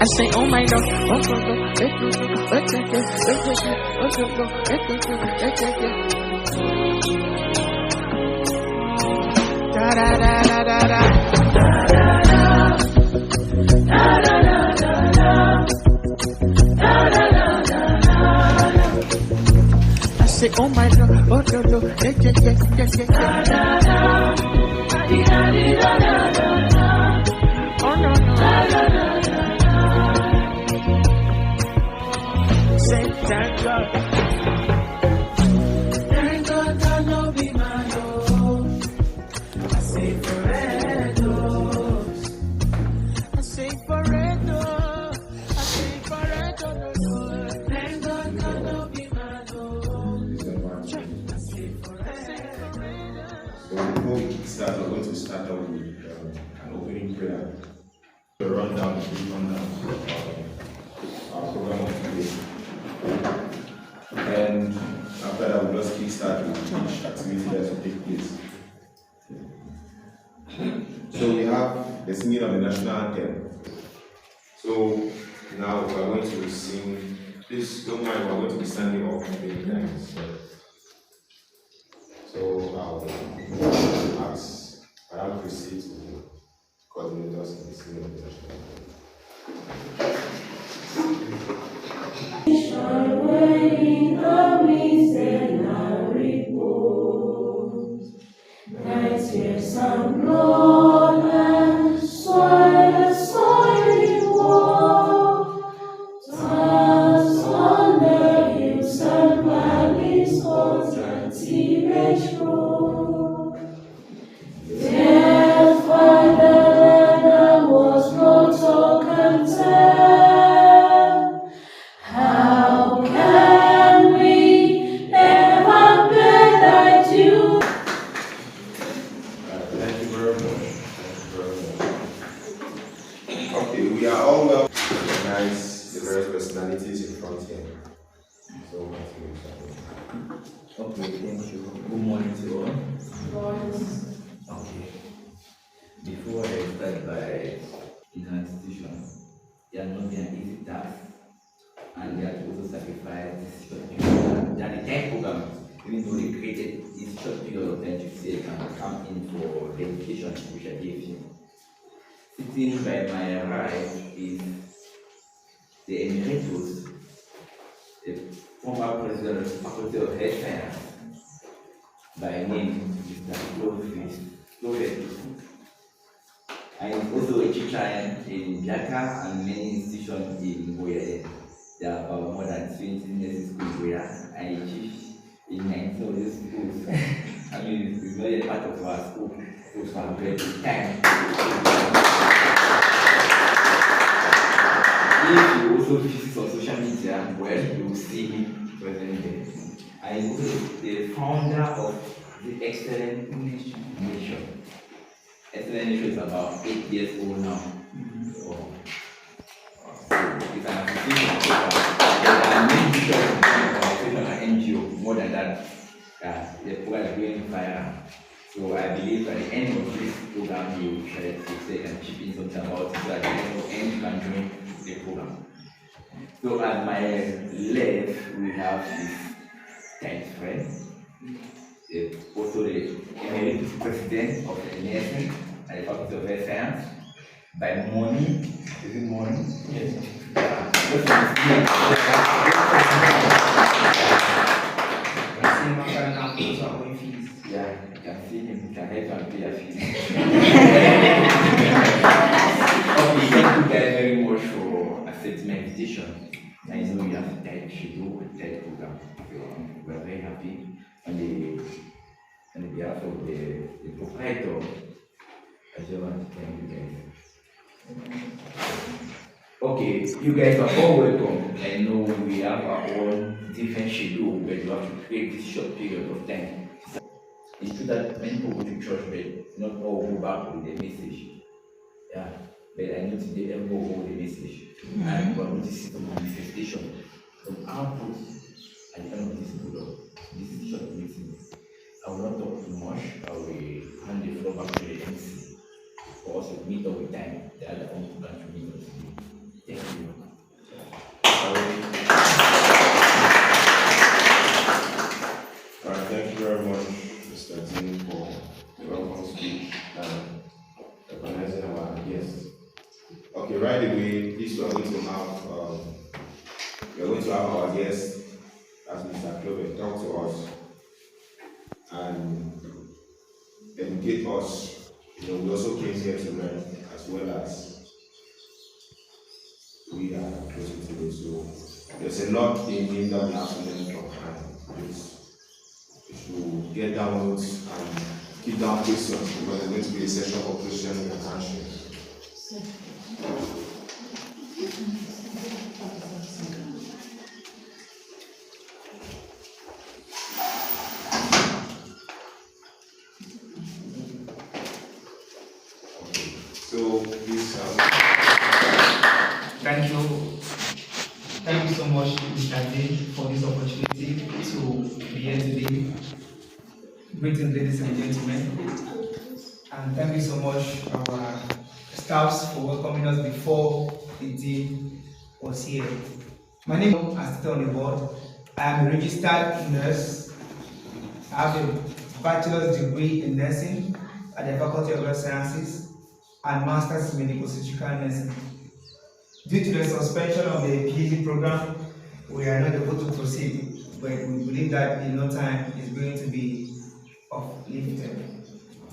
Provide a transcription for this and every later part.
I say, oh my God, da da da da da da. I say, oh my God, oh no, no. Say thank God. Thank God, God no be my Lord. I say for Redos. I say for Redos. I say for Redos. Thank God, God no be my Lord. I say for Redos. So before we start, we're going to start off with an opening prayer. A brief rundown of our program of today. And after that, we'll just kickstart with each activity that will take place. So we have the singing of the national anthem. So now we're going to sing. Please don't mind, we're going to be standing up many times. So I'll ask Madam Chrissy to coordinate us in the singing of the national anthem. Some blood and soil in war, toss on the hills and valleys, old and teenage road. Death by the land that was no talk and tell. How can we ever pay thy due? Thank you very much. Okay, we are all well recognize the various personalities in front here. So Okay, thank you. Good morning to all. Okay. Before I start by in an institution, they are not an easy task, and they have to also sacrifice this short period. They are the time program, even though they created this short period of time to say they can come in for the education which I gave you. Sitting by my right is the emeritus, the former president of the Faculty of Health Science, by name Mr. Clovert. I am also a teacher in Biaka and many institutions in Boya. There are about more than 20 nursing schools where I teach in 19 of these schools. I mean, it's not yet part of our school, so I'm very good time. If you also visit on social media, well, you will see me present there. I am also the founder of the Excellent Nation. Excellent Nation is about 8 years old now. So it's an association. There are many different organizations and NGO. More than that, the program is going viral. So I believe at the end of this program, you will try to say and chip in something about it so at the end you can join the program. So at my left, we have this kind friend, also the emeritus president of the nursing at the Faculty of Health Science, by Moni. Is it Moni? Yes. Yeah, you can see him, you can help and pay a fee. Okay, thank you guys very much for accepting my invitation. I know you have a tight schedule, a tight program. So we are very happy on behalf of the proprietor. I just want to thank you guys. Okay, you guys are all welcome. I know we have our own different schedule, but you have to create this short period of time. It's true that many people go to church, but not all go back with the message. Yeah, but I know today everyone will hold the message. And we're going to see some manifestation, some output at the end of this program. This is short meeting. I will not talk too much. I will hand the floor back to the MC for us to meet up with time. The other one to meet us. Thank you. Okay, right away, this we are going to have our guest, as Mr. Clovert, talk to us and educate us. We also came here to learn as well as we are close to it. So there's a lot in him that we have to learn from, and we should get down notes and keep down questions because there's going to be a session for questions and answers. So please. Thank you. Thank you so much, Mr. D, for this opportunity to be here today. Greetings, ladies and gentlemen. And thank you so much, our staffs, for welcoming us before the dean was here. My name is Asita on the board. I am a registered nurse. I have a bachelor's degree in nursing at the Faculty of Health Sciences and master's in medical surgical nursing. Due to the suspension of the PhD program, we are not able to proceed, but we believe that in no time it's going to be uplifted.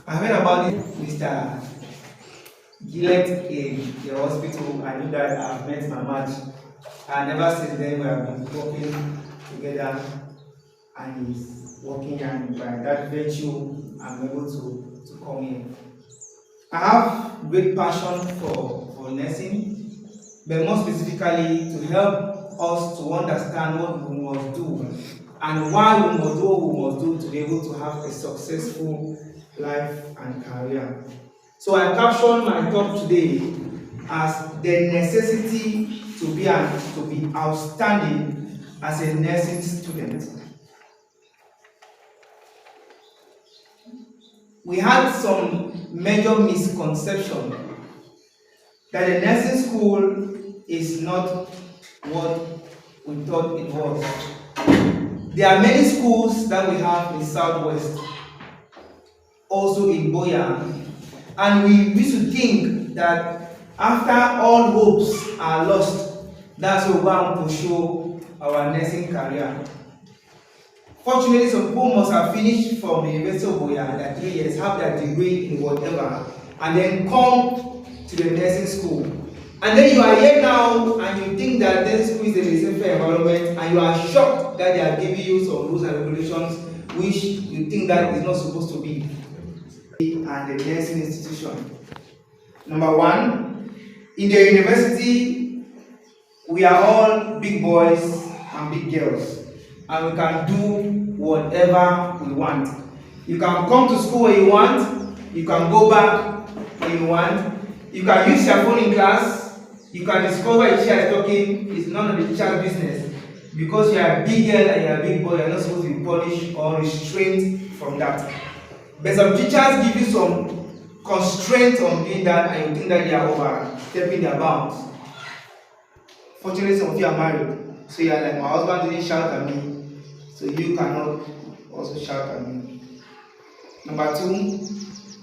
I heard about it, Mr. Gillette in the hospital. I knew that I've met my match. And ever since then, we have been working together, and he's working, and by that virtue, I'm able to come here. I have great passion for nursing, but more specifically to help us to understand what we must do and why we must do what we must do to be able to have a successful life and career. So I captioned my talk today as the necessity to be outstanding as a nursing student. We had some major misconception that the nursing school is not what we thought it was. There are many schools that we have in Southwest, also in Boya, and we used to think that after all hopes are lost, that's where we want to pursue our nursing career. Fortunately, some people must have finished from the University of Boya that 3 years, have their degree in whatever, and then come to the nursing school. And then you are here now and you think that nursing school is a safer environment, and you are shocked that they are giving you some rules and regulations which you think that is not supposed to be. And the nursing institution. Number one, in the university, we are all big boys and big girls, and we can do whatever we want. You can come to school when you want, you can go back when you want, you can use your phone in class, you can discover a teacher is talking, it's none of the teacher's business. Because you are a big girl and you are a big boy, you are not supposed to be punished or restrained from that. But some teachers give you some constraints on doing that, and you think that they are overstepping their bounds. Fortunately, some of you are married, so you are like, my husband didn't shout at me, so you cannot also shout at me. Number two,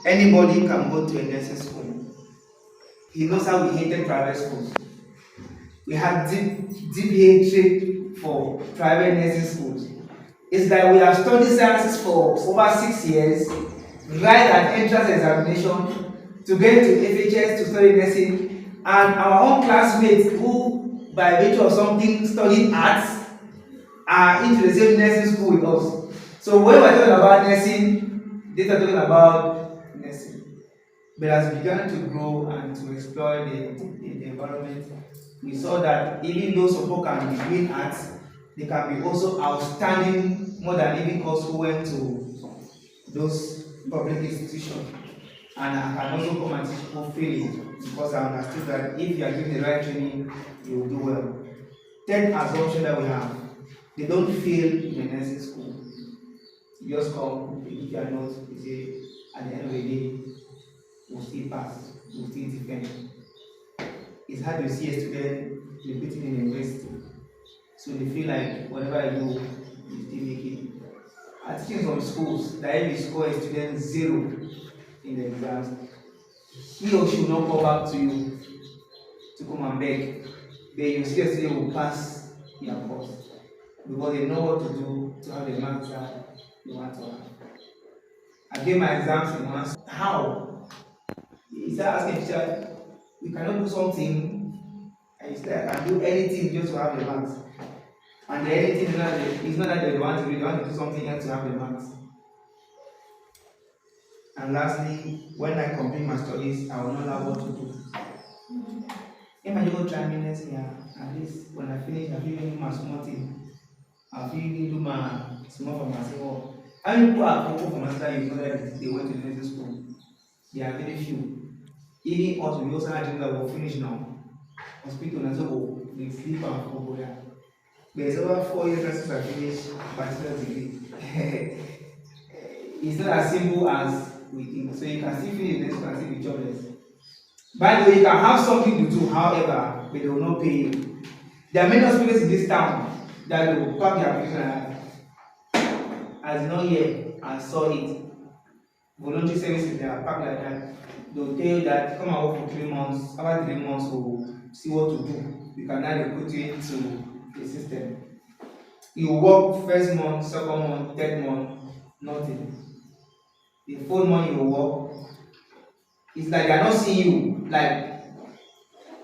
anybody can go to a nursing school. He knows how we hated private schools. We had deep hatred for private nursing schools. It's like we have studied sciences for over 6 years, write an entrance examination to get to FHS to study nursing, and our own classmates who, by virtue of something, studied arts, are into the same nursing school with us. So when we're talking about nursing, they are talking about nursing. But as we began to grow and to explore the environment, we saw that even though some people can be doing arts, they can be also outstanding more than even us who went to those public institutions. And I can also come and teach people failing, because I understood that if you are given the right training, you will do well. Third assumption that we have, they don't fail in the nursing school. You just come, if you are not, you say, at the end of the day, we'll still pass, we'll still defend. It's hard to see a student repeating in university. So they feel like whatever I do, you still make it. I teach in some schools that if you score a student 0 in the exams, he or she will not come back to you. to come and beg. But you still say will pass their course because they know what to do to have the marks that you want to have. I gave my exams in once. How? He started asking teacher, we cannot do something. And he said, I can do anything just to have the marks. And the anything is not that they want to read, they want to do something else to have the marks. And lastly, when I complete my studies, I will not know what to do. If I go try me next year, at least when I finish, I feel do my small thing. I feel do my small for myself. How many people are vocal for myself you know that they went to nursing school? There are very few. Even us, we also had that will finish now. Hospital and so they sleep and go there. There's over 4 years since I finished bachelor's degree. It's not as simple as we think. So you can still finish next and still be jobless. By the way, you can have something to do, however, but they will not pay you. There are many hospitals in this town that they will pack their application as you know here and saw it. Voluntary services they are packed like that. They will tell you that come and work for 3 months. After 3 months, we'll see what to do. We can now recruit you into the system. You work first month, second month, third month, nothing. The 4th month you work, it's like they're not seeing you. Like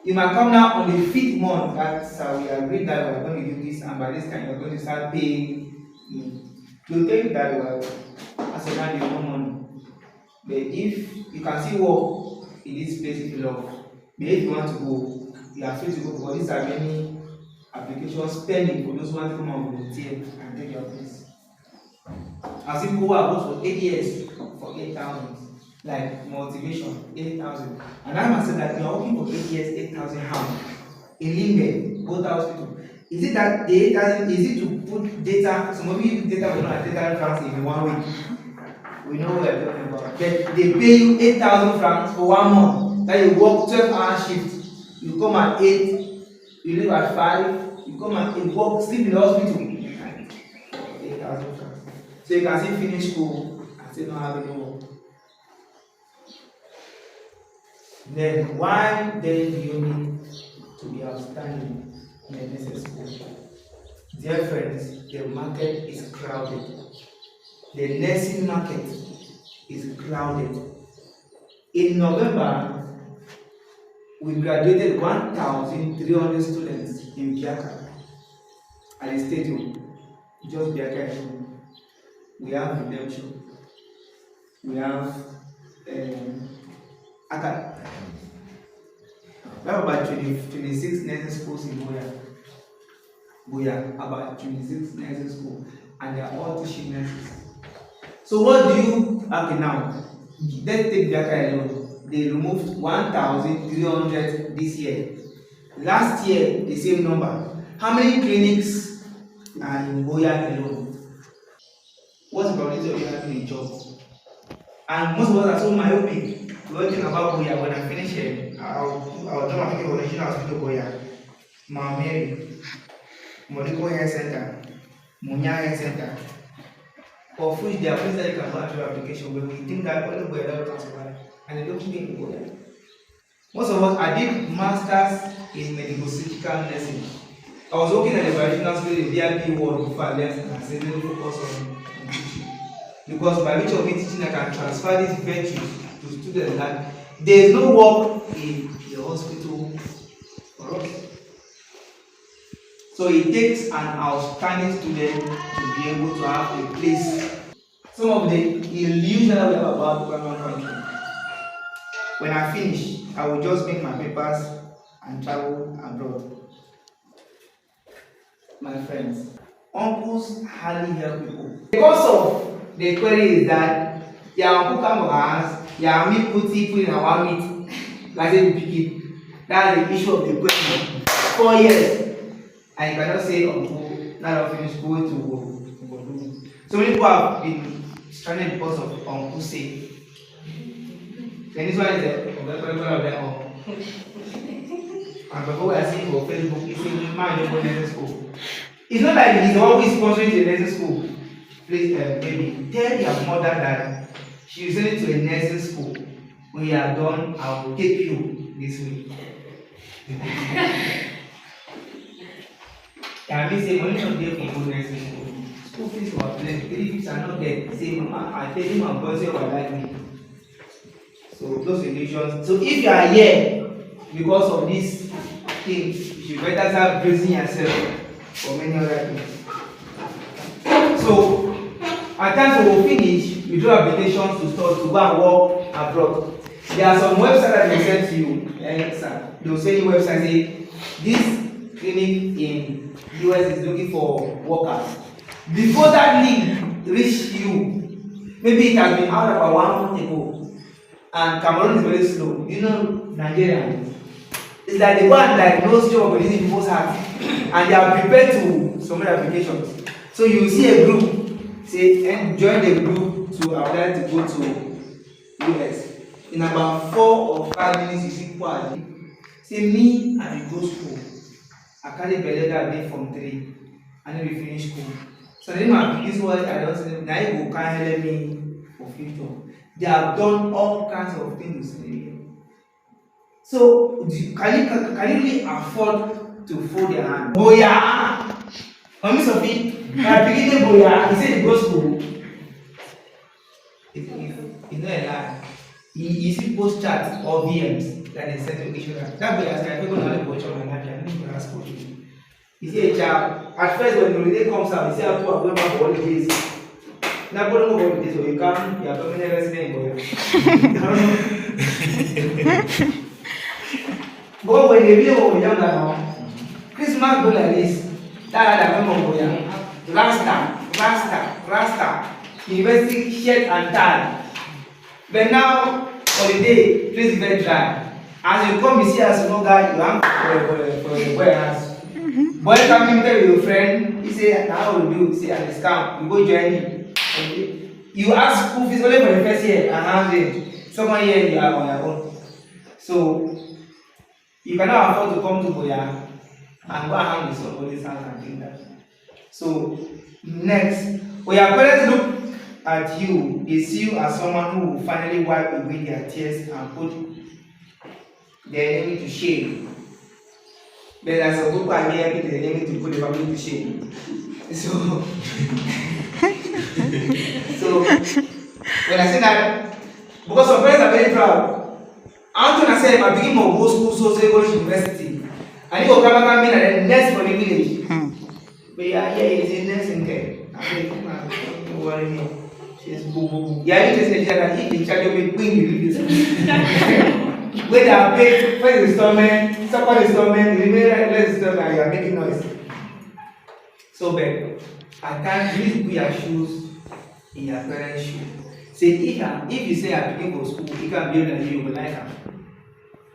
you might come now on the 5th month that we agreed that we're going to do this, and by this time you're going to start paying me. They'll tell you that as a man you have no money. But if you can still work in this place if you love, but if you want to go, you are free to go because these are many applications pending for those who want to come and volunteer and take your place. I've seen people who have worked for 8 years for 8,000, like motivation, 8,000. And I must say that you are working for 8 years, 8,000 how? In Limbe, both hospital. Is it that the 8,000 is it to put data? Some of you data will not data France in 1 week. We know what we're talking about. But they pay you 8,000 francs for 1 month. Then you work 12-hour shift. You come at 8, you leave at 5, you come at 8, work, sleep in the hospital. 8,000 francs. So you can still finish school and still not have any work. Then why then do you need to be outstanding in the nursing school? Dear friends, the market is crowded. The nursing market is crowded. In November, we graduated 1,300 students in Biaka at the stadium. Just Biaka. We have redemption. We have we have about 26 nursing schools in Boya. Boya, about 26 nursing schools, and they are all teaching nurses. So what do you okay now? Let's take Biaka alone. They removed 1,300 this year. Last year, the same number. How many clinics are in Boya alone? What's the probability of you having a job? And most of us are so myopic. We're talking about Boya. When I finish here, I'll do my thinking about the National Hospital Boya, Mount Mary, Monico Health Center, Munya Health Center. For which there are places that you can go and do application, but we think that only Boya doesn't survive, and they don't keep it in Boya. Most of us, I did masters in medical surgical nursing. I was working at the traditional school in the VIP ward before I left, and I said, let me focus on teaching. Because by which of me teaching, I can transfer these virtues to students that there is no work in the hospital for us. So it takes an outstanding student to be able to have a place. Some of the illusion that we have about the country. When I finish, I will just make my papers and travel abroad. My friends, uncles hardly help people. Because of the query is that your uncle come to us, your meat put in our meat, like they pick it. That's the issue of the question. 4 years, and you cannot say uncle, now I finish going to go. So many people have been stranded because of uncle say. Then this one is the of their own. And before we are seeing for Facebook, he's saying, man, you go to nursing school. It's not like he's always sponsoring the nursing school. Please, maybe tell your mother that she's sending to a nursing school. When you are done, I will take you this week. Can we say money not there for goodness in school? School fees were plenty. 3 fees are not there. Say, Mama, I tell you my boys, you are like me. So those situations. So if you are here because of this thing, you should better start bracing yourself for many other things. So at times we will finish, we do applications to start to go and work abroad. There are some websites that they send to you. They will send you websites say this clinic in US is looking for workers. Before that link reach you, maybe it has been out about 1 month ago, and Cameroon is very slow. You know, Nigeria. It's like they go and diagnose job opportunity in people's heart, and they are prepared to submit applications. So you see a group, say, and join the group to apply to go to US. In about 4 or 5 minutes, you see people say, me, I will go school. I carry belly that day from 3, and then we finish school. So then this word I don't say, now you go can't help me for future. They have done all kinds of things. So can you really afford to fold your hand? Boya! Mami Sophie, I begin Boya, he said he goes school. It's not a lie. You see post chat or VMs that they send to issue that. That Boya said, I don't know how to watch on my life, I need to ask for you. You see a child, at first when the holiday comes out, you see how people are going back for holidays. Now, go to holidays, so you come, you are permanent resident in Boya. But when they really were younger now, Christmas go like this. That come on Boya. Rasta. University shirt and tie. But now, holiday, place is very dry. As you come, you see a small guy, you have for the warehouse. Boy come in tell your friend, he say, how will you say at the scam? You go join him. Okay. You ask school fees only for the first year and hand someone here you are on your own. So you cannot afford to come to Boya and go and hang with somebody's house and think that. So next, when your parents look at you, they see you as someone who will finally wipe away their tears and put their enemy to shame. But as a people are here, the enemy to put the family to shame. So when I say that, because some parents are very proud. I want to say my beginning of go school, so go to university. And you will come in and then next for the village. But yeah, is a nursing care. I say, don't worry, she's boo. Yeah, you just say that if you charge me, bring the when they are paid, first installment, second installment, the remaining less installment, you are making noise. So bad. At times, please put your shoes in your parents' shoes. Say, if you say I'm looking for school, you can build and you will like them.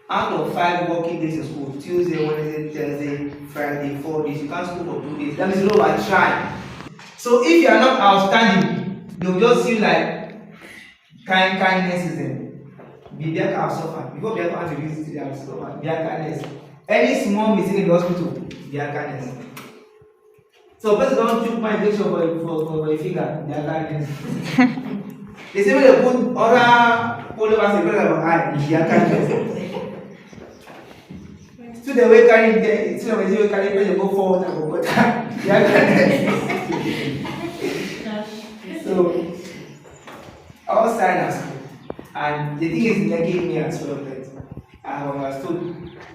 Out of 5 working days in school, Tuesday, Wednesday, Thursday, Friday, 4 days, you can't school for 2 days. That means you know I try. So if you are not outstanding, they will just see like kindness is there. Be there can suffer. Before they come to visit, they have suffered. Be kindness. Any small mistake in the hospital, be kindness. So person don't choose my injection for a finger, be kindness. They say when they put other polymers in front of my eye, be kindness. Still the way carrying there, still the way carrying when you go forward and go back, be kindness. So outside of school. And the thing is nagging me as well that I have understood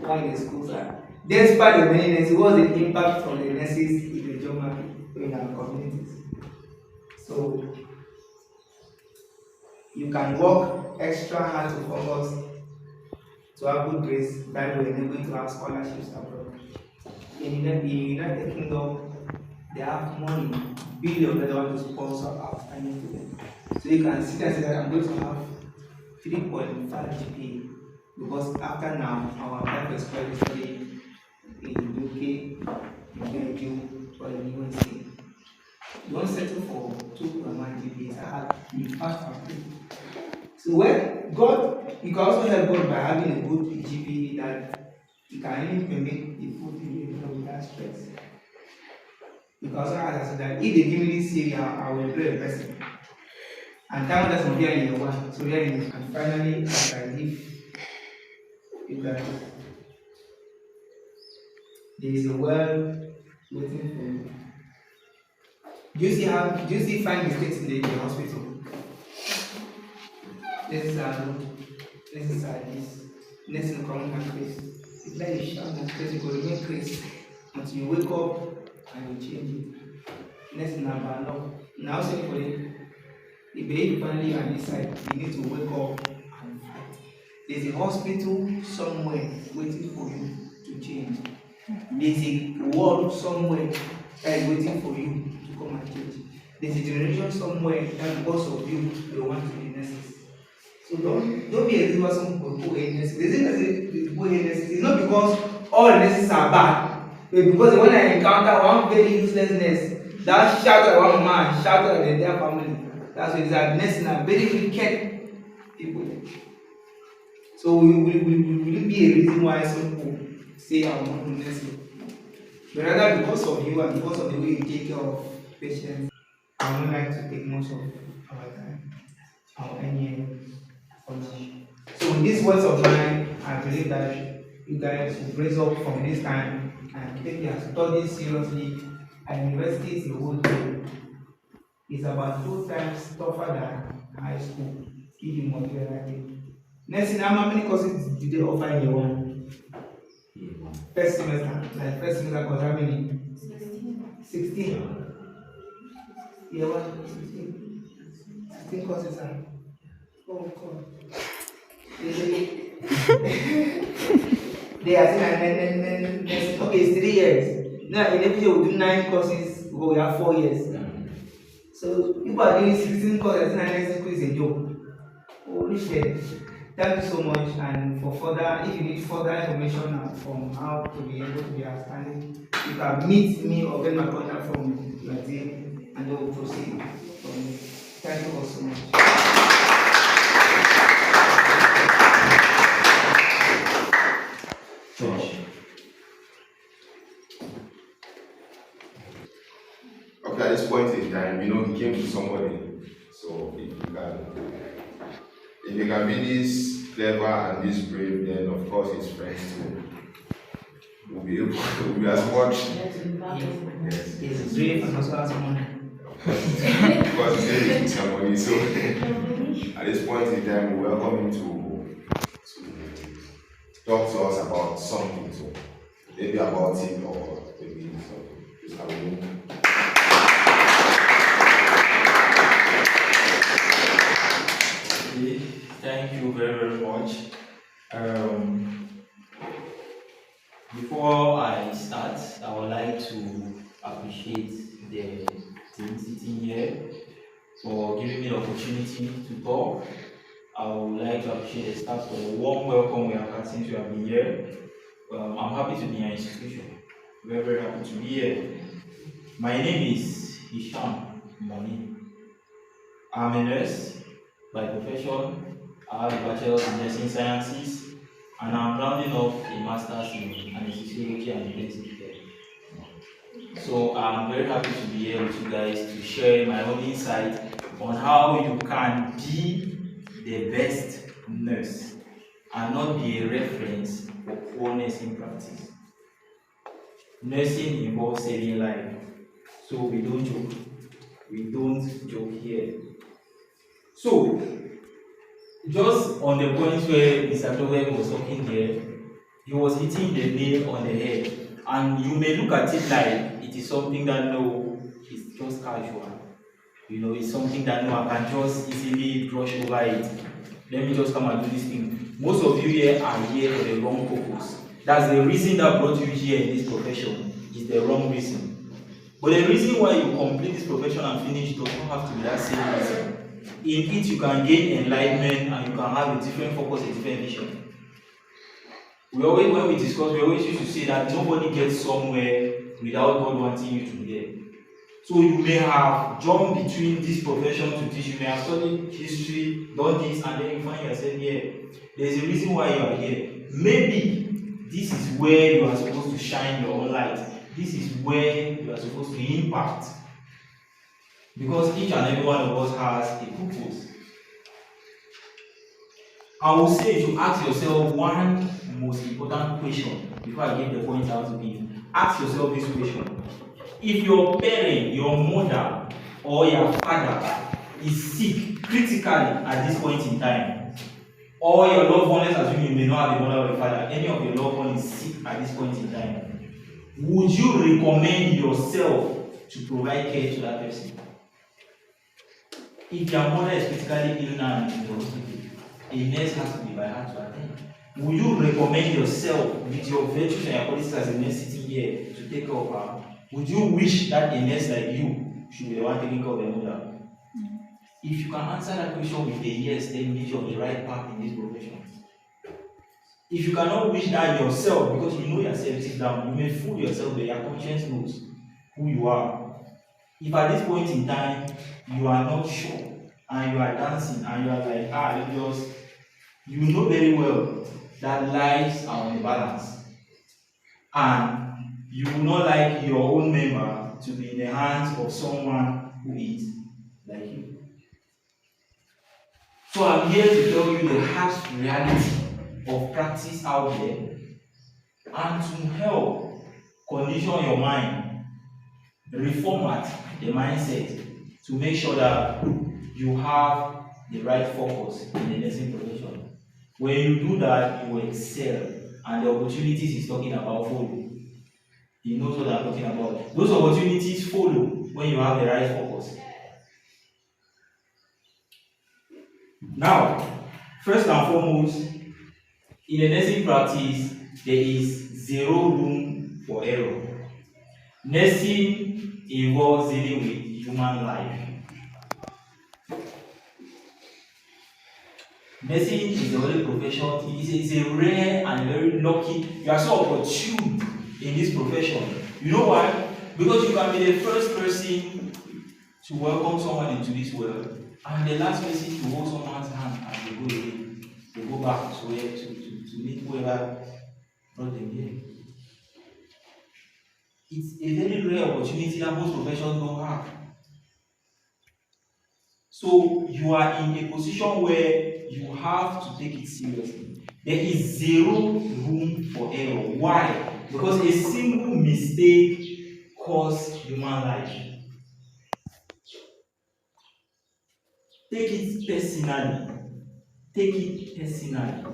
why the schools are. Despite the many nurses, what was the impact on the nurses in the job market in our communities? So you can work extra hard to focus to have good grades by the way enabling to have scholarships abroad. In the United Kingdom, they have money, billions that they want to sponsor outstanding students. So you can see that I'm going to have 3.5 GPA because after now our life is quite studying in UK, in Belgium, or in USA. You don't settle for 2.1 GPAs. I have been fast and quick. So when God, you can also help God by having a good GPA that you can even permit the food you without stress. Because as I said that if they give me this area, I will employ a person. And time that's not there in your one. So there is, and finally, as I leave, you guys. there is a well waiting for you. Do you see find mistakes in the hospital? This is this. Next in the common hand face. It's like you shout and face, you go remain crazy until you wake up and you change it. Next in the now say for it. If you finally on this side, you need to wake up and fight. There's a hospital somewhere waiting for you to change. There's a world somewhere that is waiting for you to come and change. There's a generation somewhere that because of you, they want to be nurses. So don't be a reason why some people hate nurses. The reason that people hate nurses is not because all nurses are bad, but because when I encounter one very useless nurse that shouted at one man, shouted at the entire family. That's why it's a nurses are very wicked people. So will it be a reason why some people say I want to nursing? But rather because of you and because of the way you take care of patients, I would like to take most of our time, our energy for now. So with these words of mine, I believe that you guys will raise up from this time and take your studies seriously. And university is a whole thing. It's about 2 times tougher than high school if you motivate like it. Next thing, how many courses do they offer in year 1? First semester, like first semester course, how many? 16. Year 1, 16 courses. Oh God. They are saying, okay, it's 3 years. Now in every year we do 9 courses, we have 4 years. So people are doing 16 courses and next school is a joke. Holy shit. Thank you so much, and for further, if you need further information from how to be able to be outstanding, you can meet me or get my contact from your team and they will proceed from me. Thank you all so much. Okay, at this point in time, he came to somebody. So if you can be this clever and this brave, then of course his friends will be able to be as much. Yes. He's brave and also has money. Because he's saving some money. So at this point in time, we welcome him to talk to us about something. So maybe about it or maybe something. Thank you very, very much. Before I start, I would like to appreciate the team sitting here for giving me the opportunity to talk. I would like to appreciate the staff for the warm welcome we have had since we have been here. I'm happy to be in your institution. Very, very happy to be here. My name is Hisham Moni. I'm a nurse by profession. I have a bachelor's in nursing sciences, and I'm rounding off a master's in anesthesiology and intensive care. So I'm very happy to be here with you guys to share my own insight on how you can be the best nurse and not be a reference for poor nursing practice. Nursing involves saving life, so we don't joke. We don't joke here. So, just on the point where Mr. Clovert was talking here, he was hitting the nail on the head. And you may look at it like it is something that no, it's just casual. It's something that no, I can just easily brush over it. Let me just come and do this thing. Most of you here are here for the wrong purpose. That's the reason that brought you here in this profession, is the wrong reason. But the reason why you complete this profession and finish does not have to be that same reason. In it, you can gain enlightenment and you can have a different focus, a different vision. When we discuss, we always used to say that nobody gets somewhere without God wanting you to be there. So you may have jumped between this profession to this, you may have studied history, done this, and then you find yourself here. There's a reason why you are here. Maybe this is where you are supposed to shine your own light. This is where you are supposed to impact. Because each and every one of us has a purpose. I will say you ask yourself one most important question before I give the points I want to give, ask yourself this question. If your parent, your mother, or your father is sick critically at this point in time, or your loved one, let's assume you may not have a mother or a father, any of your loved one is sick at this point in time, would you recommend yourself to provide care to that person? If your mother is critically ill now and in the hospital, a nurse has to be by her to attend. Will you recommend yourself with your virtues and your qualities as a nurse sitting here to take care of her? Would you wish that a nurse like you should be the one taking care of your mother? If you can answer that question with a yes, then means you're on the right path in this profession. If you cannot wish that yourself, because you know yourself deep down, you may fool yourself, but your conscience knows who you are. If at this point in time you are not sure and you are dancing and you are like, you know very well that lives are on the balance, and you will not like your own member to be in the hands of someone who is like you. So I'm here to tell you the harsh reality of practice out there and to help condition your mind, reformat the mindset to make sure that you have the right focus in the nursing profession. When you do that, you will excel, and the opportunities he's talking about follow. He knows what I'm talking about. Those opportunities follow when you have the right focus. Now, first and foremost, in the nursing practice, there is zero room for error. Nursing involves dealing with human life. Nursing is the only profession, it's a rare and very lucky, you are so opportune in this profession. You know why? Because you can be the first person to welcome someone into this world, and the last person to hold someone's hand as they go away. They go back to where to meet whoever brought them here. It's a very rare opportunity that most professions don't have. So you are in a position where you have to take it seriously. There is zero room for error. Why? Because a single mistake costs human life. Take it personally. Take it personally.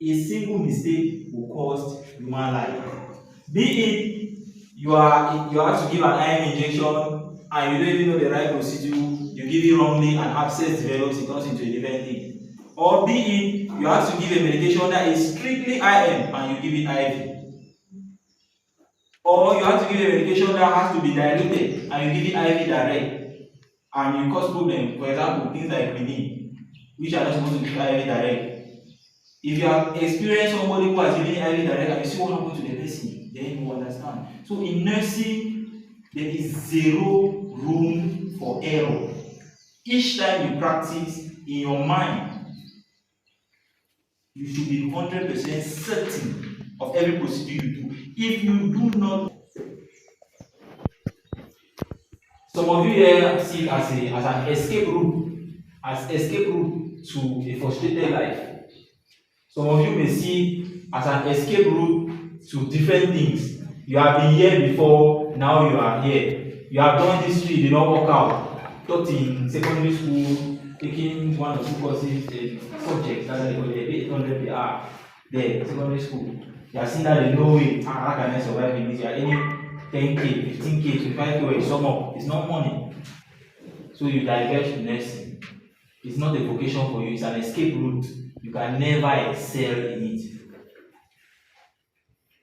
A single mistake will cost human life. Be it you have to give an iron injection and you don't even know the right procedure, you give it wrongly and abscess develops, it turns into a different thing. Or be it you have to give a medication that is strictly IM and you give it IV. Or you have to give a medication that has to be diluted and you give it IV direct, and you cause problem. For example, things like quinine, which are not supposed to be IV direct. If you have experienced somebody who has given IV direct and you see what happened to the person, then you understand. So in nursing, there is zero room for error. Each time you practice, in your mind, you should be 100% certain of every procedure you do. If you do not, some of you here see it as an escape route to a frustrated life. Some of you may see as an escape route to different things. You have been here before, now you are here. You have done this tree, did not work out. Taught in secondary school, taking 1 or 2 courses, subjects, that's how they call it, they pay 800 per hour there, secondary school. You have seen that they know it, how can I survive in this? You are earning 10K, 15K, 25K, or sum up. It's not money. So you diverge to nursing. It's not a vocation for you, it's an escape route. You can never excel in it.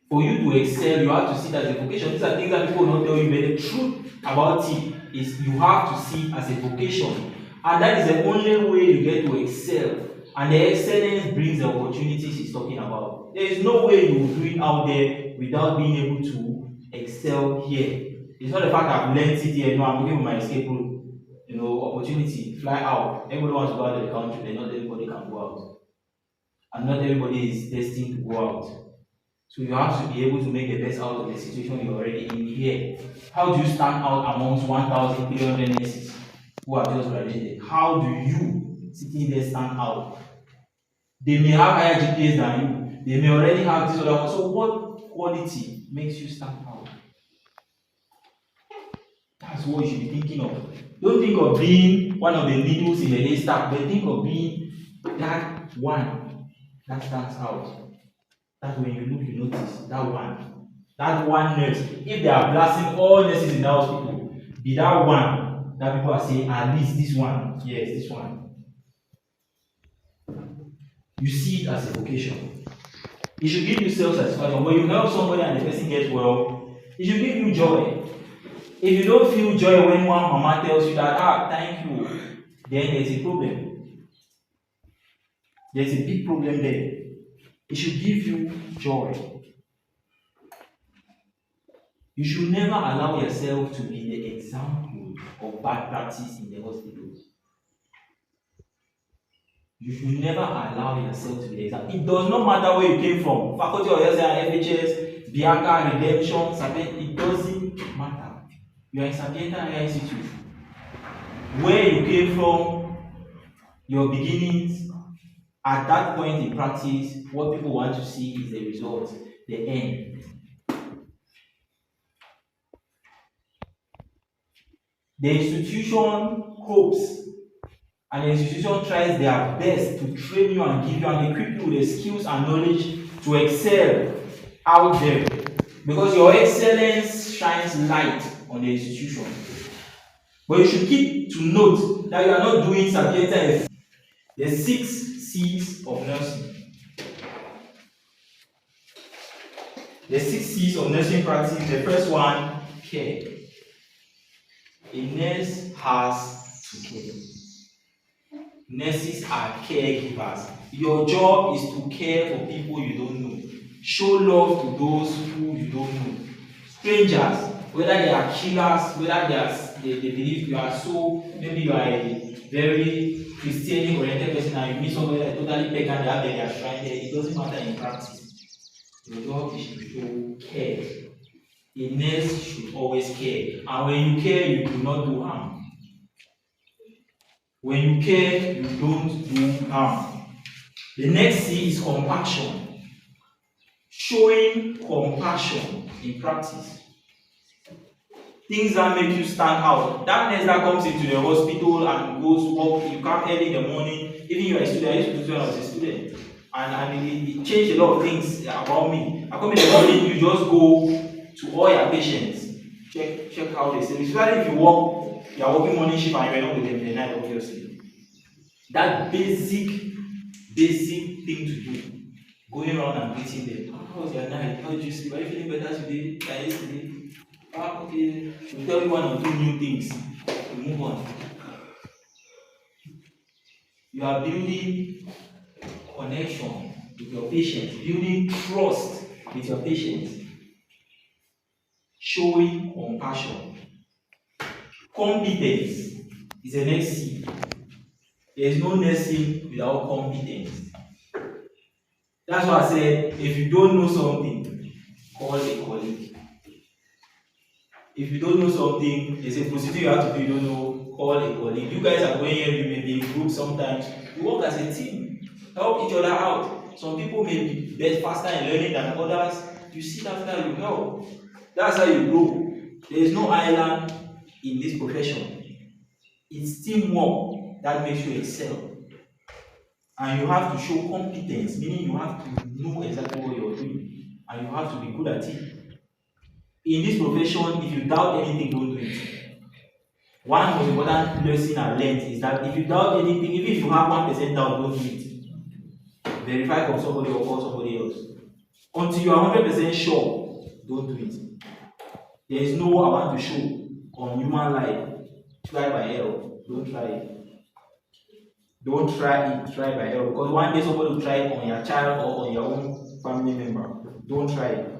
For you to excel, you have to see that as a vocation. These are things that people don't tell you, but the truth about it is you have to see it as a vocation. And that is the only way you get to excel. And the excellence brings the opportunities he's talking about. There is no way you will do it out there without being able to excel here. It's not the fact I've learned it here. No, I'm looking for my escape route. Opportunity, fly out. Everybody wants to go out of the country, but not everybody can go out. And not everybody is destined to go out. So you have to be able to make the best out of the situation you're already in here. How do you stand out amongst 1,300 nurses who are just graduated? How do you, sitting there, stand out? They may have higher GPAs than you. they may already have this other one. So what quality makes you stand out? That's what you should be thinking of. Don't think of being one of the needles in the haystack, but think of being that one that stands out. That's when you look, you notice that one. That one nurse. If they are blasting all nurses in the hospital, be that one that people are saying, at least this one. Yes, this one. You see it as a vocation. It should give you self-satisfaction. When you help somebody and the person gets well, it should give you joy. If you don't feel joy when one mama tells you that, thank you, then there's a problem. There's a big problem there. It should give you joy. You should never allow yourself to be the example of bad practice in the hospital. You should never allow yourself to be the example. It does not matter where you came from. Faculty of Health Science, FHS, Bianca, Redemption, it doesn't matter. You are in Sapienta Higher Institute. Where you came from, your beginnings, at that point in practice, what people want to see is the result, the end. The institution hopes and the institution tries their best to train you and give you and equip you with the skills and knowledge to excel out there. Because your excellence shines light on the institution. But you should keep to note that you are not doing Sapienta. The 6 C's of nursing. The 6 C's of nursing practice. The first one, care. A nurse has to care. Nurses are caregivers. Your job is to care for people you don't know. Show love to those who you don't know. Strangers, whether they are killers, whether they believe you are so, maybe you are a very Christianly oriented person and you meet somebody that totally pagan, they have their shrine there. It doesn't matter in practice. Your job is to show care. A nurse should always care. And when you care, you do not do harm. When you care, you don't do harm. The next C is compassion. Showing compassion in practice. Things that make you stand out. That nurse that comes into the hospital and goes to work, you come early in the morning, even you are a student, I used to do so when I was a student. And it changed a lot of things about me. I come in the morning, you just go to all your patients, check how they say. Especially if you are working morning shift and you are not with them in the night, obviously. That basic thing to do. Going around and greeting them. How was your night? How did you sleep? Are you feeling better today than yesterday? Okay. We'll tell you 1 or 2 new things. We move on. You are building connection with your patients, building trust with your patients, showing compassion. Competence is the next C. There is no nursing without competence. That's why I said, if you don't know something, call a colleague. If you don't know something, there's a procedure you have to do, you don't know, call a colleague. You guys are going here, you may be in groups sometimes. You work as a team, help each other out. Some people may be best faster in learning than others. You sit after, you help. That's how you grow. There is no island in this profession. It's teamwork that makes you excel. And you have to show competence, meaning you have to know exactly what you're doing. And you have to be good at it. In this profession, if you doubt anything, don't do it. One most important lesson I learned is that if you doubt anything, even if you have 1% doubt, don't do it. Verify from somebody or call somebody else. Until you are 100% sure, don't do it. There is no I want to show on human life. Try by error. Don't try it. Don't try it, try by error. Because one day somebody will try it on your child or on your own family member. Don't try it.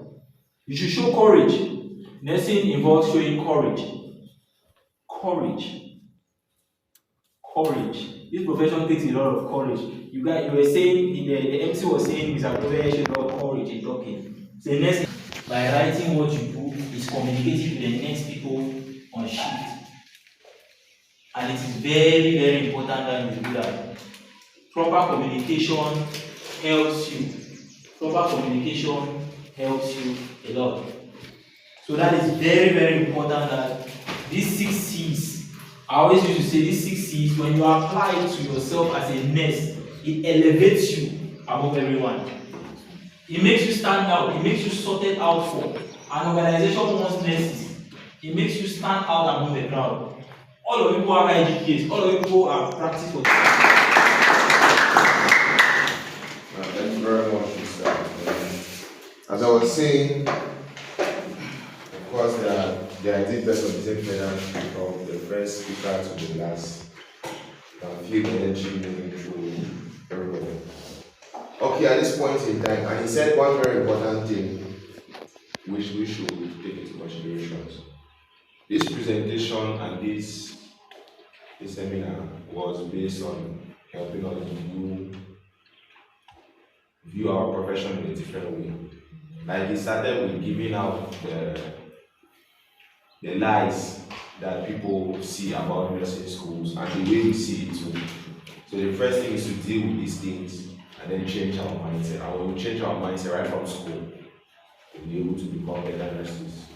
You should show courage. Nursing involves showing courage. Courage. This profession takes a lot of courage. You were saying, the MC was saying, Mr. Clovert showed a lot of courage in talking. So nursing, by writing what you do, is communicating to the next people on shift. And it is very, very important that you do that. Proper communication helps you proper communication helps you a lot. So that is very, very important that these 6 C's, I always used to say these 6 C's, when you apply it to yourself as a nurse, it elevates you above everyone. It makes you stand out, it makes you sorted out for. An organization wants nurses, it makes you stand out among the crowd. All of you who have IGPs, all of you who have practiced for. Thank you very much, Mr. As I was saying, of course, there are different of the same penalty from the first speaker to the last. You can feel the energy moving through everybody. Okay, at this point in time, and he said one very important thing which we should take into consideration. This presentation and this seminar was based on helping us view our profession in a different way. Like he started with giving out the lies that people see about nursing schools and the way we see it too. So the first thing is to deal with these things and then change our mindset. And when we change our mindset right from school, we'll be able to become better nurses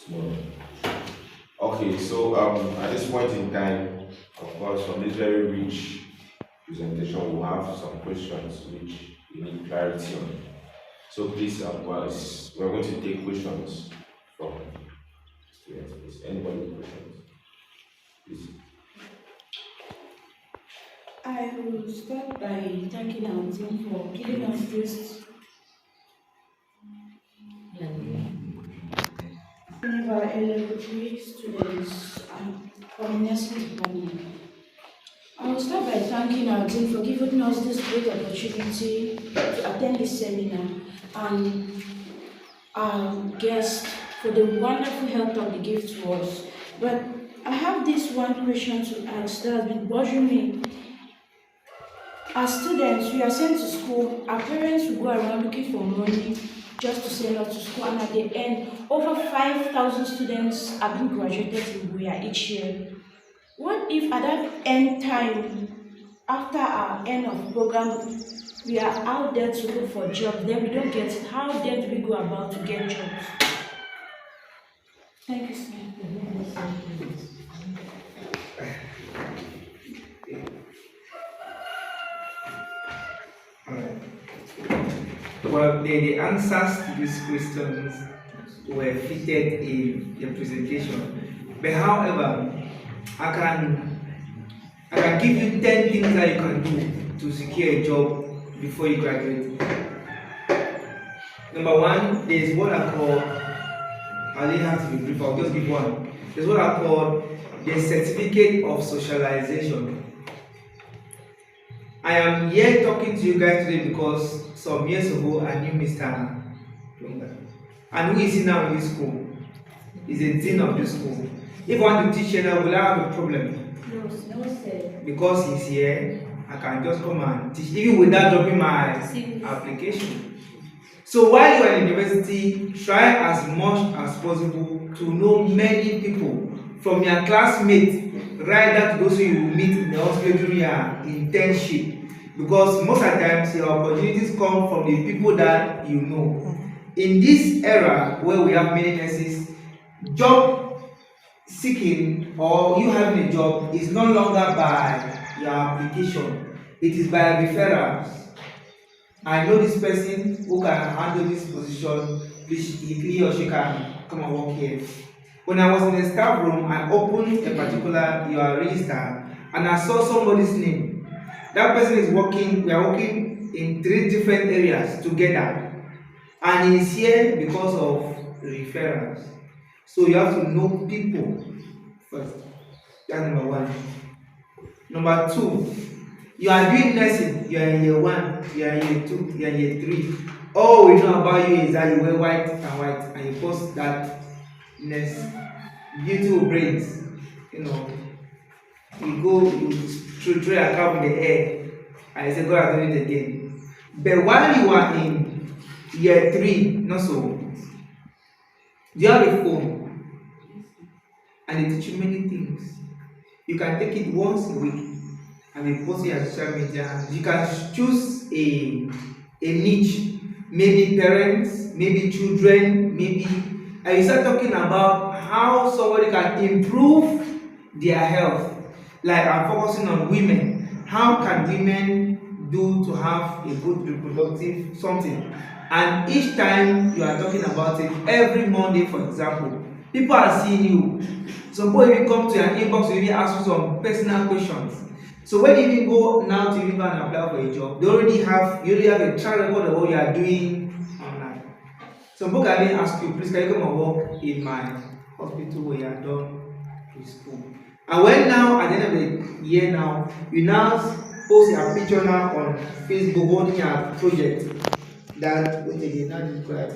tomorrow. Okay, so at this point in time, of course, from this very rich presentation, we'll have some questions which we need clarity on. So please, we're going to take questions from students. Please. Anybody with questions? Please. I will start by thanking our team for giving us this. Our LLB students from nursing department. I will start by thanking our team for giving us this great opportunity to attend this seminar and our guests for the wonderful help that they gave to us. But I have this one question to ask that has been bothering me. As students, we are sent to school, our parents will go around looking for money just to send us to school, and at the end, over 5,000 students are being graduated in Buya each year. What if at that end time, after our end of program, we are out there to look for jobs, then we don't get it? How then do we go about to get jobs? Thank you, sir. Well, the answers to these questions were fitted in the presentation. But however, I can give you 10 things that you can do to secure a job before you graduate. Number one, there is what I call, I didn't have to be brief, I'll just give one. There's what I call the certificate of socialization. I am here talking to you guys today because some years ago I knew Mr. Clovert. And who is he now in this school? He's the dean of this school. If I want to teach here now, will I have a problem? No, sir. Because he's here, I can just come and teach, even without dropping my application. So while you are in university, try as much as possible to know many people, from your classmates right down to those who you will meet in the hospital during your internship. Because most of the times your opportunities come from the people that you know. In this era where we have many nurses, job seeking or you having a job is no longer by your application, it is by referrals. I know this person who can handle this position, please he or she can come and work here. When I was in the staff room, I opened a particular your register and I saw somebody's name. That person is working, we are working in 3 different areas together. And he's here because of referrals. So you have to know people first. That's number one. Number 2, you are doing nursing, you are in year 1, you are in year 2, you are in year 3. All we know about you is that you wear white and you post that nurse, beautiful brains, you know. You go, you throw a cup in the air, and you say, God, I'll do it again. But while you are in year 3, not so, you have a phone, and they teach you many things. You can take it once a week, and they post it on social media. You can choose a niche maybe parents, maybe children, maybe, and you start talking about how somebody can improve their health. Like I'm focusing on women. How can women do to have a good reproductive something? And each time you are talking about it, every Monday, for example, people are seeing you. Suppose if you come to an inbox, you even ask you some personal questions. So when you even go now to even go and apply for a job, you already have a track record of what you are doing online. Some people can even ask you, please can you come and work in my hospital where you are done with school? And when now at the end of the year now, you now post your picture now on Facebook holding your project that wait again, now this correct,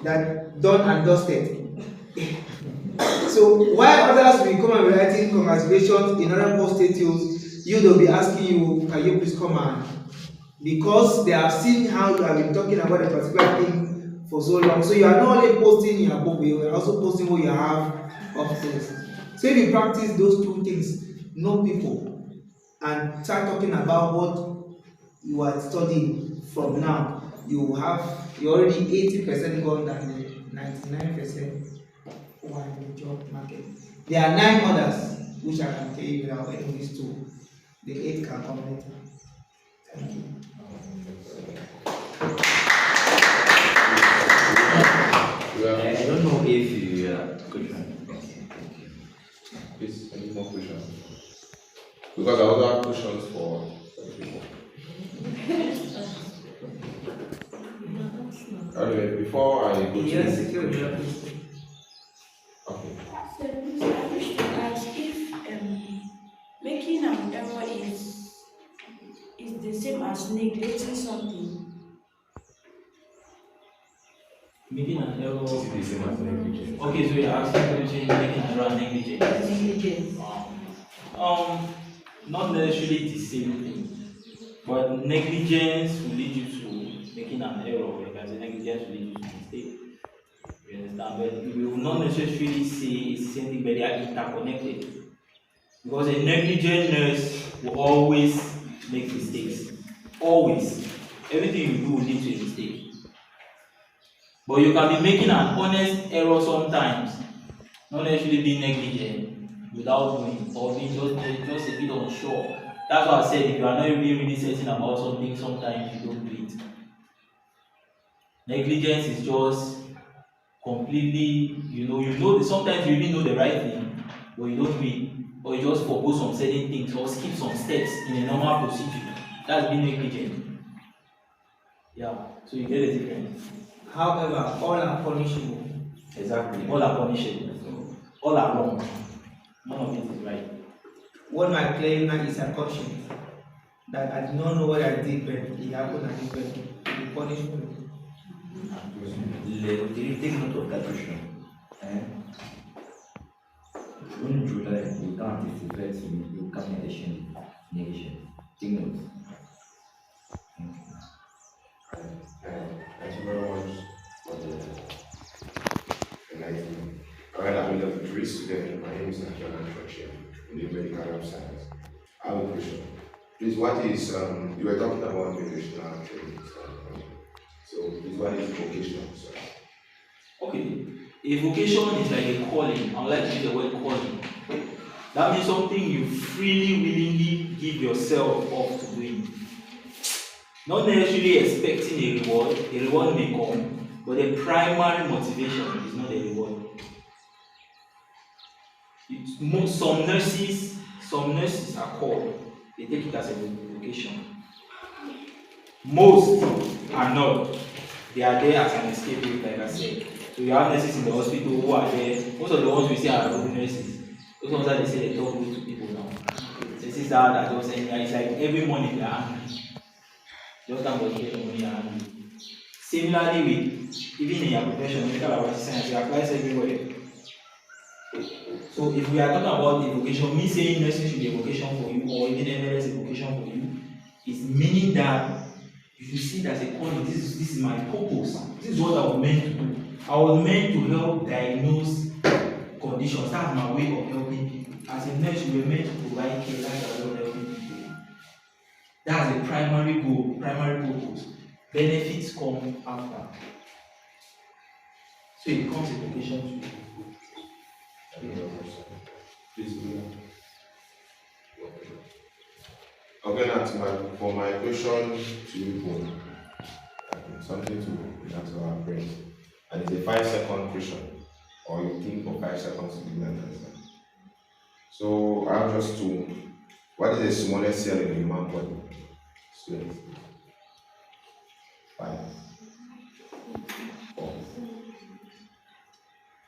that done and dusted. So while others will come and be writing congratulations in other post status, you will be asking you, can you please come and, because they have seen how you have been talking about a particular thing for so long. So you are not only posting in your book, you are also posting what you have upstairs. So if you practice those two things, know people and start talking about what you are studying from now, you have you already 80% gone than the 99% who are in the job market. There are 9 others which I can tell you without any these two. The 8 can come later. Thank you. I don't know if you question. Please, any more questions? Because I also have questions for people. Anyway, before I go to Yes, the secure your questions. question. Okay. So, please, I wish to ask if making an error is the same as neglecting something. Making an error. Is it the same as negligence? Okay, so you're asking question making an error and negligence. Negligence. Not necessarily the same thing, but negligence will lead you to making an error, because negligence will lead you to mistake. You understand? But we will not necessarily say it's the same thing, but they are interconnected. Because a negligent nurse will always make mistakes. Always. Everything you do will lead to a mistake. But you can be making an honest error sometimes, not necessarily being negligent without doing, or being just a bit unsure. That's why I said if you are not really certain about something, sometimes you don't do it. Negligence is just completely, sometimes you even know the right thing, but you don't do it, or you just forgo some certain things or skip some steps in a normal procedure. That's being negligent. Yeah, so you get the difference. However, all are punishable. Exactly. All are punishable. All are wrong. None of it is right. What my claim now is a caution that I do not know what I did, but it happened and it will be punishable. Take note of that question. June, July, you can't anticipate, you can't mention negation. Take note. Thank you very much for the enlightenment. Alright, I'm in the degree student. My name is National Church in the medical lab science. I have a question. Please, what is you were talking about vocational training. So please, what is vocation? Okay. A vocation is like a calling. I would like to use the word calling. That means something you freely, willingly give yourself up to doing. Not necessarily expecting a reward. A reward may come, but the primary motivation is not the reward. Some nurses are called. They take it as a vocation. Most are not. They are there as an escape route, like I said. So you have nurses in the hospital who are there. Most of the ones we see are good nurses. Those ones that they say they talk good to people now. Nurses that just it's like every morning they are angry. Just time to get the money and angry. Similarly with even in your profession, medical laboratory science, it applies everywhere. So if we are talking about the vocation, me saying nursing should be a vocation for you, or even MLS a vocation for you, is meaning that you should see it as a calling. This is my purpose. This is what I was meant to do. I was meant to help diagnose conditions. That's my way of helping people. As a nurse, you were meant to provide care. That's a way of helping people. That's the primary goal, primary purpose. benefits come after. So it becomes a vocation to you. Please do that. Okay, now for my question to you, something to answer our brains. And it's a 5-second question, or you think for 5 seconds to give an answer. So I have just two. What is the smallest cell in the human body? Students. 5, 4,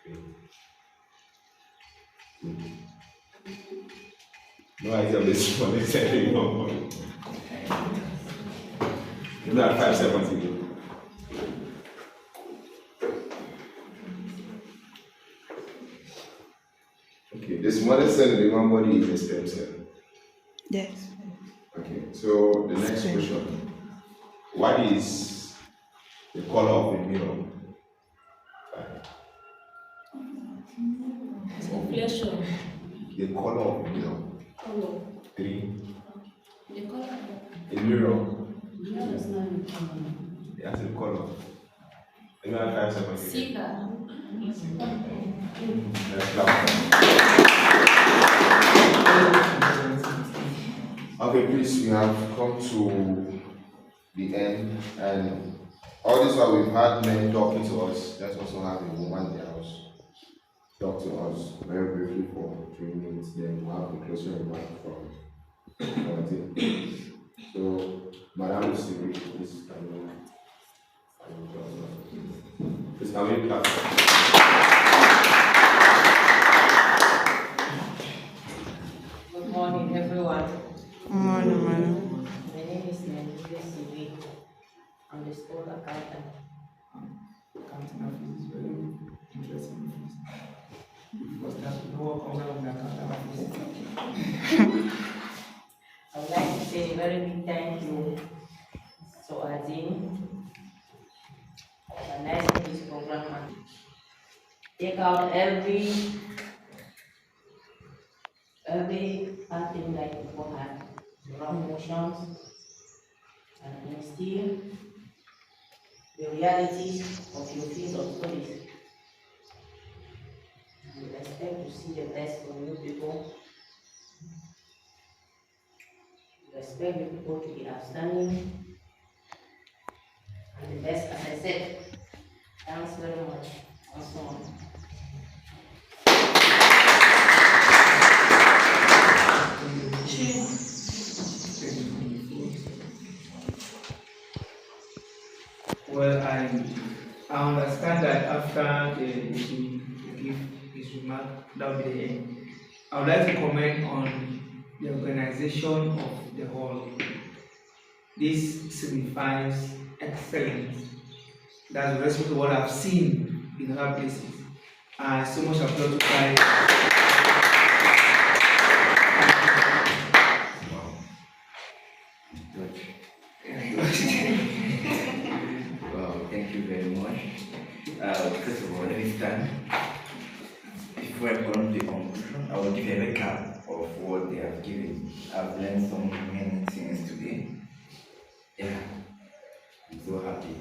3, 2. No idea of the smallest cell in the human body. You have 5 seconds ago. Okay, the smallest cell in the human body is the stem cell. Yes. Okay, so the next question. What is the color of a mirror? 5. Inflation. The color of a mirror. Color. 3. The color. A mirror. No, it's not. That's the color. Let me have 5 seconds. Sika. Let's clap. Okay, please, we have come to the end, and all this while we've had men talking to us, let's also have a woman in the house talk to us very briefly for 3 minutes, then we'll have the closing remark from our team. So, Madam Siri, please, can you please, can we clap? Good morning, everyone. Morning. My name is Moni. I'm the school accountant. Accounting office is very interesting office. Because there's no work comes out of the accounting office. I would like to say a very big thank you to Azim for organizing this program and take out every bad thing that people have, the wrong emotions, and instill the realities of your field of studies. We expect to see the best from you people. We expect you people to be outstanding and the best, as I said. Thanks very much. And so on. Well, I understand that after the give his remark, that will be the end. I would like to comment on the organization of the hall. This signifies excellence. That's the rest of what I've seen in other places. So much applause to guys. Well, thank you very much. First of all, let me stand. Before I come to the conclusion, I will give a recap of what they have given. I've learned so many things today. Yeah, I'm so happy.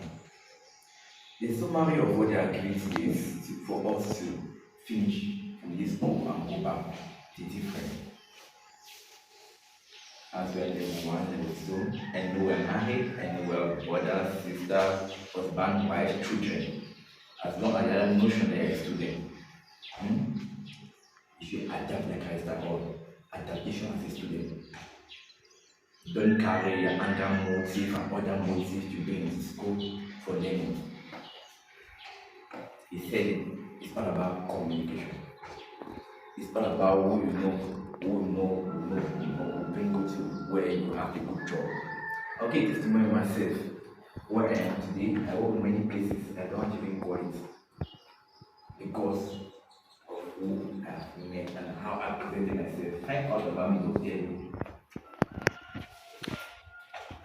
The summary of what they are giving today is for us to finish with this book and go back to different. As we are level 1, level 2, and we were married, and we were brothers, sisters, husband, wife, children. As long as you have notion that you're a student, you should adapt like I said, or adaptation as a student. Don't carry your anger motive and other motives to go into school for learning. He said it's all about communication. It's all about who you know, will bring you to where you have a good job. I'll give testimony myself. Where I am today, I work in many places I don't even call it because of who I have met and how I presented myself. Find out about me to tell you.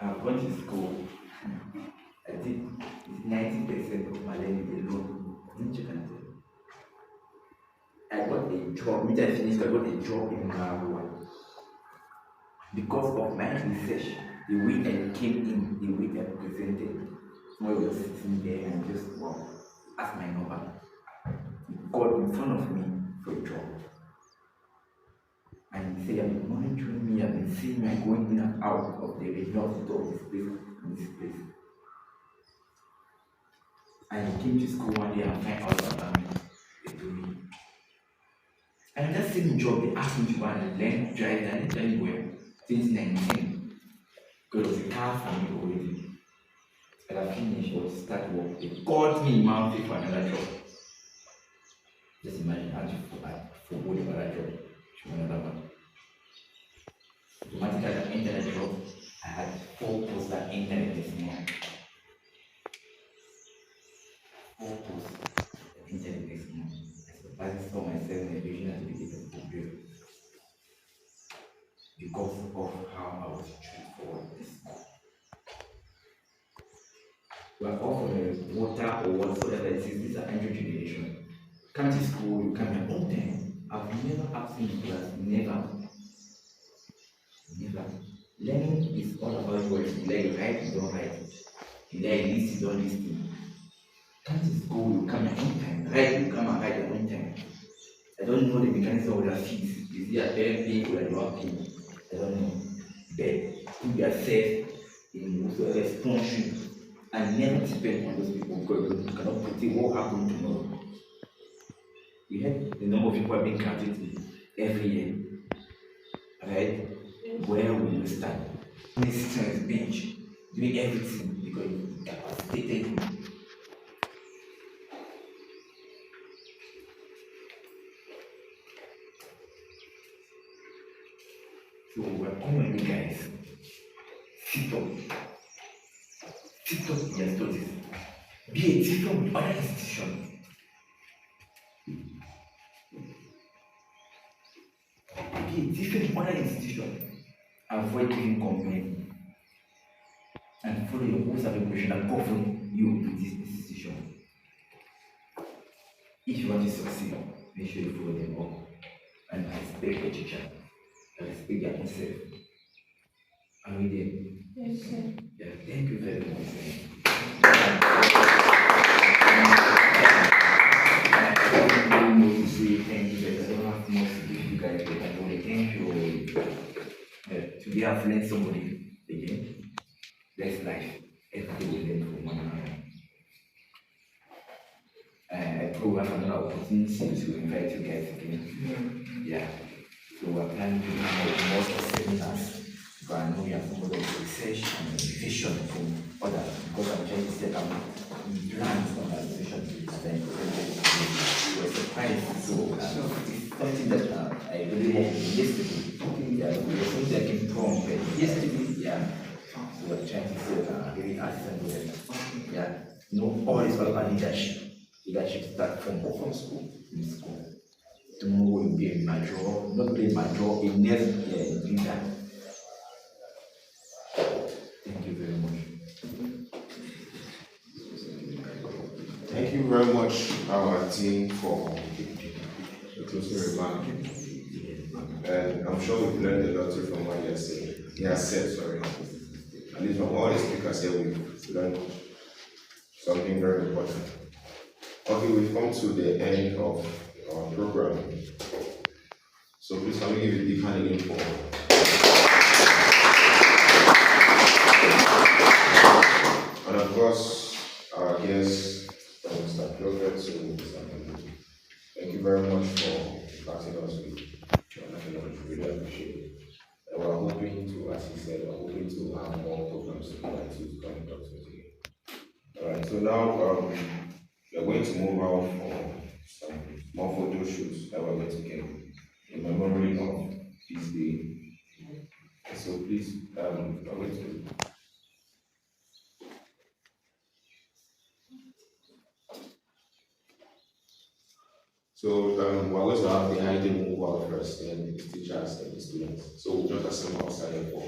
I've gone to school. I did 90% of my learning alone. I got a job. When I finished, I got a job in Marawa. Because of my research, the way I came in, the way I presented, Somebody was sitting there and just asked my number. He called in front of me for a job. And he said, I've been monitoring me, I've been seeing me going in and out of the result of this place and this place. And he came to school one day and found out about me. They told me. And that same job, they asked me to go and learn driving and anywhere since 19. Because it was a car for me already. And I finished or start work. They called me in Mountain for another job. Just imagine how to forward another job to another one. Automatically, I entered the job. I had 4 posts that entered this month. 4 posts that entered this month. I surprised for myself in the vision to be able to do because of how I was treated for this month. We are all from the water or whatsoever it is. These are entry generation. Come to school, you come here all time. I've never absent in class, never. Never. Learning is all about what you learn, right? You don't write it. You learn this, you don't listen. Come to school, you come at any time. Right, you come and write at any time. I don't know the mechanism of their fees. Is it a parent paying or you are paying? I don't know. But put yourself in whatsoever sponsorship and never depend on those people because you cannot predict what happened tomorrow. You have the number of people are being graduated every year. Right? Where will you start? This is bench, doing everything because you capacitated. So we're calling you guys. Sit up. Sit up in your studies. Be a teacher with other institutions. Be a teacher with other institutions. Avoid giving complaint. And follow your own evaluation and govern you with this institution. If you want to succeed, make sure you follow them up and respect your teacher. And respect their own self. Are we there? Yes, sir. Yeah, thank you very much. I don't know to say thank you, but I don't have much to give you guys, but I want to thank you. Today I've learned somebody again. That's life. Every day we learn from one another. I probably have another opportunity to invite you guys again. Yeah. So we're planning to do more seminars. But I know you have some of the research and vision from others because I'm trying to set up plans on that vision to present. We're surprised. So it's something that I really want to do yesterday. Yeah, it was something I came from yesterday. Yeah. So we're trying to set really assistant with them. Yeah. All is about leadership. Leadership starts from school, in school. Tomorrow will be a major, not only a major, a next leader. Thank you very much. Thank you very much, our team, for the closing remark. And I'm sure we've learned a lot from what you said. At least from all the speakers here, we've learned something very important. Okay, we've come to the end of our program. So please can we give a big hand again for and of course our guest, Mr. Clovert. So thank you very much for starting us with your knowledge. We really appreciate it. And we're hoping to, as he said, we're hoping to have more programs to come and talk to us again. Alright, so now we're going to move out for some more photo shoots that we're going to get in memory of this day. So please, I'm going to. So we're going to have the idea move out first, then the teachers and the students. So we'll just assemble outside for